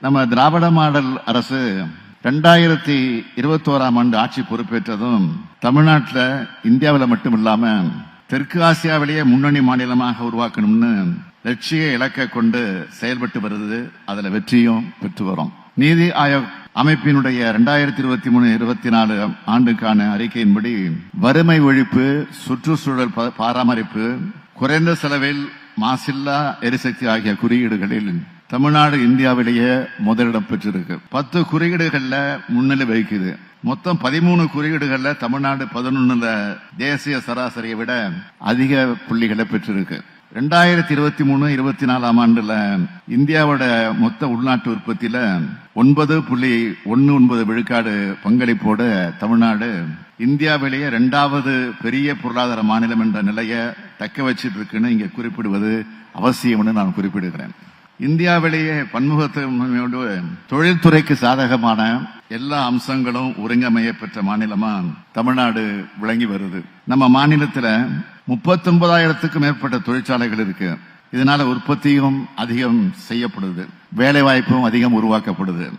நம்ம திராவிட மாடல் அரசு 2021ஆம் ஆண்டு ஆட்சி பொறுப்பேற்றதும் தமிழ்நாட்டில் இந்தியாவில் மட்டும் இல்லாம தெற்கு ஆசியாவிலேயே முன்னணி மாநிலமாக உருவாக்கணும்னு லட்சிய இலக்கை கொண்டு செயல்பட்டு வருது. அதுல வெற்றியும் பெற்று வரும். நீதி ஆயோக் அமைப்பினுடைய 2023-24 ஆண்டுக்கான அறிக்கையின்படி வறுமை ஒழிப்பு, சுற்றுச்சூழல் பராமரிப்பு, குறைந்த செலவில் மாசில்லா எரிசக்தி ஆகிய குறியீடுகளில் தமிழ்நாடு இந்தியாவிலேயே முதலிடம் பெற்றிருக்கு. 10 குறியீடுகள்ல முன்னிலை வகிக்குது. மொத்தம் 13 குறியீடுகள்ல தமிழ்நாடு 11 தேசிய சராசரியை விட அதிக புள்ளிகளை பெற்றிருக்கு. 2023-24 ஆண்டுல இந்தியாவோட மொத்த உள்நாட்டு உற்பத்தியில 9.19 விழுக்காடு பங்களிப்போடு தமிழ்நாடு இந்தியாவிலேயே 2வது பெரிய பொருளாதார மாநிலம் என்ற நிலையை தக்க வச்சிட்டு இருக்குன்னு இங்க குறிப்பிடுவது அவசியம்னு நான் குறிப்பிடுகிறேன். இந்தியாவிலேயே பன்முகத்தன்மையோடு தொழில்துறைக்கு சாதகமான எல்லா அம்சங்களும் ஒருங்கமைய பெற்ற மாநிலமா தமிழ்நாடு விளங்கி வருது. நம்ம மாநிலத்துல 39,000க்கும் மேற்பட்ட தொழிற்சாலைகள் இருக்கு. இதனால உற்பத்தியும் அதிகம் செய்யப்படுது, வேலை வாய்ப்பும் அதிகம் உருவாக்கப்படுது.